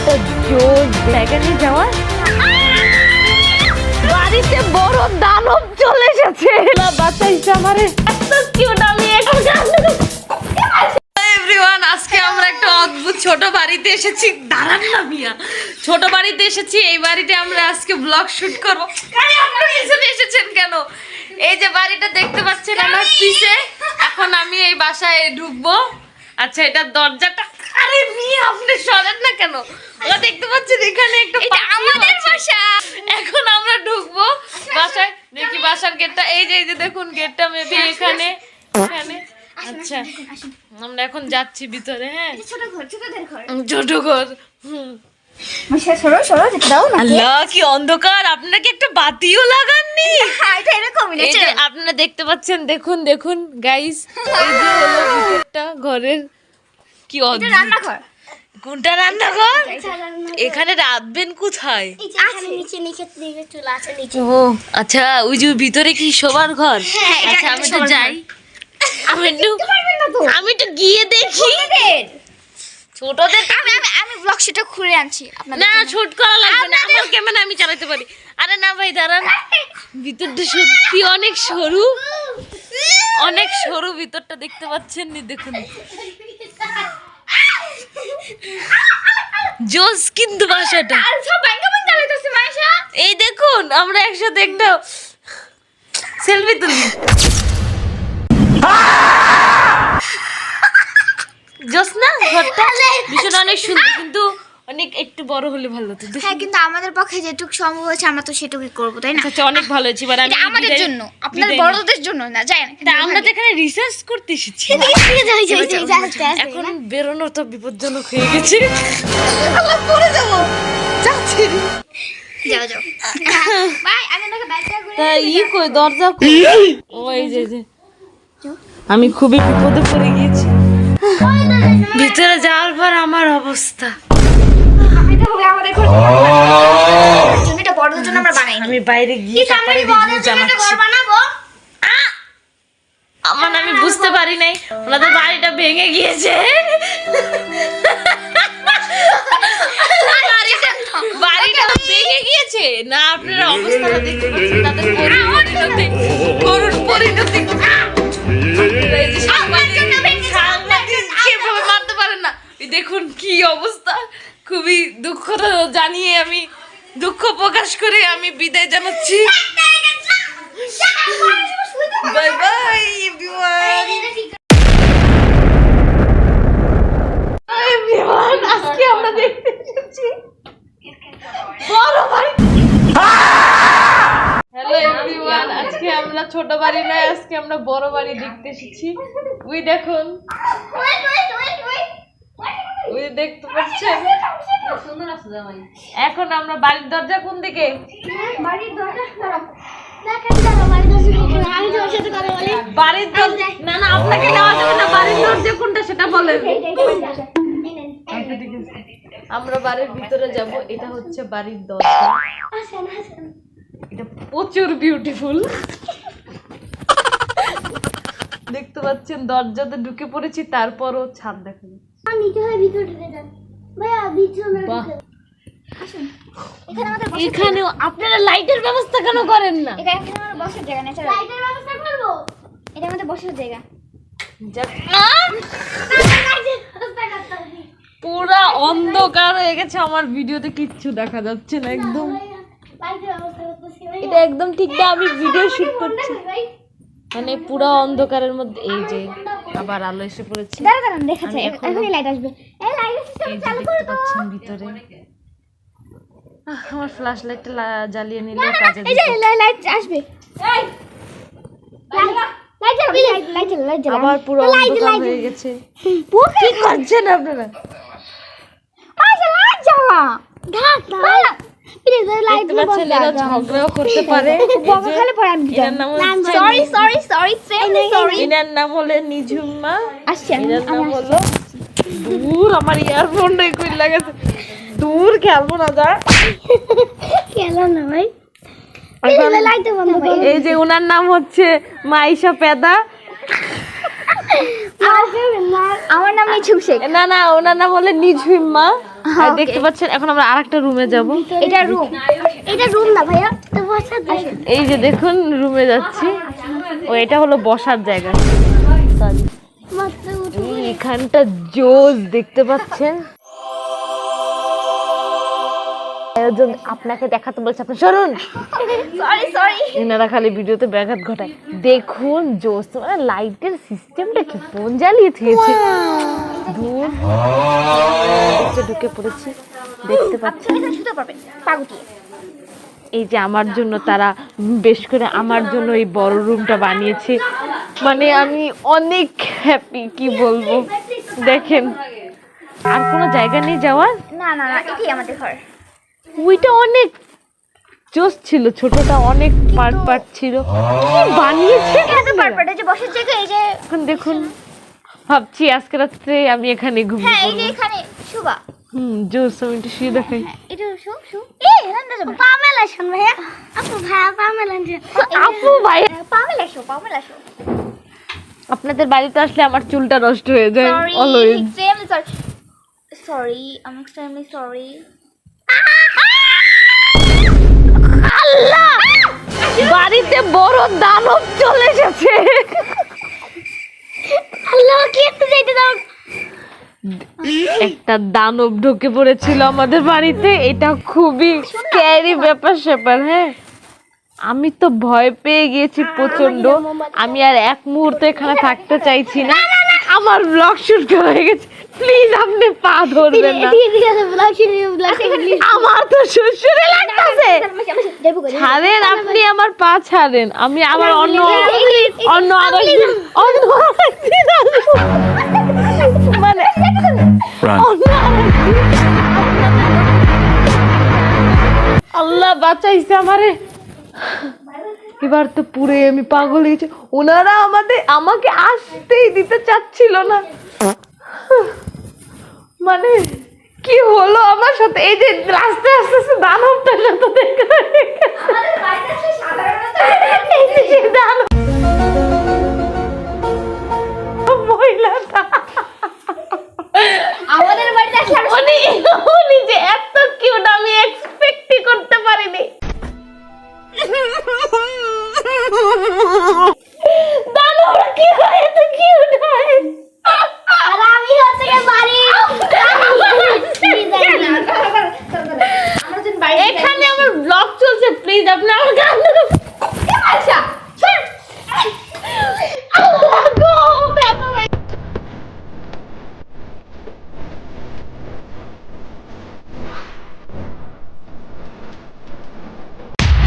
কত জোর জায়গা নিয়ে যাওয়ার। বাড়িতে বড় দানব চলে এসেছে, বাঁচাইছে আমারে। এত কিউট, আমি এখন এভরিওয়ান, আজকে আমরা একটা অদ্ভুত ছোট বাড়িতে এসেছি। দাঁড়ান না মিয়া, ছোট বাড়িতে এসেছি। এই বাড়িতে আমরা আজকে ব্লগ শুট করবো। আপনারা পিছনে এসেছেন কেন? এই যে বাড়িটা দেখতে পাচ্ছেন আমার পিছে, এখন আমি এই বাসায় ঢুকবো। আচ্ছা, এটা দরজাটা, আরে মিয়া আপনি সরেন না কেন? ওরা দেখতে পাচ্ছেন এখানে একটা, এটা আমাদের বাসা। এখন আমরা ঢুকবো বাসায়, দেখি বাসার গেটটা। এই যে দেখুন গেটটা মেবি এখানে এখানে। আচ্ছা, আমরা এখন যাচ্ছি ভিতরে। হ্যাঁ, ছোট ঘর। আল্লাহ কি অন্ধকার! আপনারা কি একটা বাতিও লাগাননি? আপনারা দেখতে পাচ্ছেন, দেখুন দেখুন গাইস, এই যে হলো ভিতরটা ঘরের। কি অদ্ভুত! কোনটা রান্নাঘর? এখানে রাখবেন কোথায়? ও আচ্ছা, ওই যে ভিতরে কি শোবার ঘর? আচ্ছা, আমি তো যাই, আমি একটু গিয়ে দেখি। ছোটদের আমি ব্লগ সেটা খুলে আনছি। না, শুট করা লাগবে না, আমার ক্যামেরা আমি চালাতে পারি। আরে না ভাই দাঁড়ান, ভিতরটা সত্যি অনেক সরু, অনেক সরু ভিতরটা, দেখতে পাচ্ছেন নি? দেখুন জোস কিন্তু বাসাটা। এই দেখুন, আমরা একসাথে একটা সেলফি তুলি। জোস না ঘরটা? ভীষণ অনেক সুন্দর, কিন্তু অনেক একটু বড় হলে ভালো হতো। হ্যাঁ, কিন্তু আমাদের পক্ষে যেটুকু সম্ভব হয়েছে আমরা তো সেটুকুই করবো, তাই না? আচ্ছা, অনেক ভালো হয়েছে। এবার আমি আমাদের জন্য, আপনাদের বড়দের জন্য না, যাই না। আমরা তো এখানে রিসার্চ করতে এসেছি। এখন বেরোনো তো বিপজ্জনক হয়ে গেছে। পড়ে যাবো, যাচ্ছি। যাও যাও, বাই। আমি আপনাকে ব্যাগটা ঘুরে তা কই দরজা কই? ওই যে আমি খুবই বিপদে পড়ে গিয়েছি। ভিতরে যাওয়ার পর আমার অবস্থা, আমি বাইরে গিয়ে জানাচ্ছি। আমার আমি বুঝতে পারি নাই ওনাদের বাড়িটা ভেঙে গিয়েছে। বাড়িটা ভেঙে গিয়েছে না, আপনারা অবস্থাটা দেখতে পাচ্ছেন, তাদের করুণ পরিণতি। কিভাবে মারতে পারেন না? দেখুন কি অবস্থা, খুবই দুঃখ জানিয়ে আমি দুঃখ প্রকাশ করে আমি বিদায় জানাচ্ছি। বাই বাই এভরিওয়ান, আজকে আমরা দেখতে এসেছি বড় বাড়ি। হ্যালো এভরিওয়ান, আজকে আমরা ছোট বাড়ি নয়, আজকে আমরা বড় বাড়ি দেখতে এসেছি। ওই দেখুন, ওই দেখতে পাচ্ছেন। এখন আমরা বাড়ির দরজা কোন দিকে? বাড়ির দরজা না না, আপনাকে নেওয়া যাবে না। বাড়ির দরজা কোনটা সেটা বলেন। আমরা বাড়ির ভিতরে যাব। এটা হচ্ছে বাড়ির দরজা, এটা প্রচুর বিউটিফুল। দেখতে পাচ্ছেন দরজাতে ঢুকে পড়েছি, তারপরও ছাদ দেখা যাচ্ছে। এখানেও আপনারা লাইটের ব্যবস্থা কেন করেন না? পুরা অন্ধকার হয়ে গেছে, আমার ভিডিওতে কিচ্ছু দেখা যাচ্ছে না একদম। এটা একদম ঠিক না, আমি ভিডিও শুট করছি, মানে পুরো অন্ধকারের মধ্যে। এই যে আবার আলো এসে পড়েছে, পাচ্ছেন ভিতরে। আমার ফ্ল্যাশ লাইটটা জ্বালিয়ে নিলে কাজে আসবে। আবার পুরো অন্ধকার হয়ে গেছে। কি করছেন আপনারা? ঝগড়াও করতে পারে। এনার নাম হলো নিঝুম্মা, এনার নাম হলো দূর। আমার ইয়ারফোনটাই কই লাগাছে, দূর খেলবো না, যা খেলাম না ভাই। এই যে ওনার নাম হচ্ছে মাইশা পেদা। আমার নাম নিঝুম শেখ। না না, ওনার নাম হলো নিঝুম্মা। আর দেখতে পাচ্ছেন এখন আমরা আরেকটা রুমে যাব। এটা রুম না ভাইয়া, তো বসার জায়গা। এই যে দেখুন রুমে যাচ্ছি। ও এটা হলো বসার জায়গা। সরি, মাত্র উঠে এখানটা জোস দেখতে পাচ্ছেন। আয়োজন আপনাকে দেখাতে বলছে, আপনি সরুন। সরি এনারা খালি ভিডিওতে ব্যাঘাত ঘটায়। দেখুন জোস, মানে লাইটের সিস্টেমটা কি ফোন জ্বালিয়ে দিয়েছে। দূর ঢুকে পড়েছি, দেখতে পাচ্ছেন। এখানে শুতে পারবেন পা গুটিয়ে। এই যে আমার জন্য তারা বেশ করে আমার জন্য এই বড় রুমটা বানিয়েছে, মানে আমি অনেক হ্যাপি, কি বলবো। দেখেন আর কোনো জায়গা নেই যাওয়ার। না না না, এটাই আমাদের ঘর। ওইটা অনেক জোস ছিল, ছোটটা অনেক পার্ট ছিল। কি বানিয়েছে এটা তো পারপাটা যে বসার জায়গা। এই যে এখন দেখুন, ভাবছি আজকে রাত্রে আমি এখানে ঘুমিয়ে হ্যাঁ, এই যে পড়বো। এখানে শুবা। জোস, আমি একটু শুয়ে দেখাই। এটা শু এই রান্না যাবে পামেলা শুন ভাইয়া। আপু ভাইয়া পামেলা আপু ভাই, পামেলা শো। আপনাদের বাড়িতে আসলে আমার চুলটা নষ্ট হয়ে যায় সরি, অলওয়েজ। এক্সট্রিমলি সরি, আমি এক্সট্রিমলি সরি। আল্লাহ, বাড়িতে বড় দানব চলে এসেছে। আল্লাহ, কি একটু যাইতে দাও। একটা দানব ঢুকে পড়েছিল আমাদের বাড়িতে, এটা খুবই স্ক্যারি ব্যাপার স্যাপার। হ্যাঁ, আমি তো ভয় পেয়ে গিয়েছি প্রচন্ড। আমি আর এক মুহূর্ত এখানে থাকতে চাইছি না। আমার ব্লগ শুট হয়ে গেছে, প্লিজ আপনি পা ধরবেন না। ঠিক আছে, ব্লগ আমার তো সুরসুরি লাগতেছে। ছাড়েন, আপনি আমার পা ছাড়েন। আমি আবার অন্য আরেকদিন আসবো। মানে অন্য আরেকদিন। আল্লাহ বাঁচাইছে আমারে। এবার তো পুরে আমি পাগল হয়ে গেছি। ওনারা আমাকে আসতেই দিতে চাচ্ছিল না। মানে কি হলো আমার সাথে? এই যে রাস্তায় আস্তে আস্তে দানবটার সাথে দেখা মহিলাটা আমাদের বাড়িতে আসলে উনি যে এত কিউট, আমি এক্সপেক্টই করতে পারিনি। দানবটা কি হয় এত কিউট হয়? আর আমি হচ্ছে গিয়ে বাড়ি এখানে আমার ব্লগ চলছে, প্লিজ আপনি আমার গান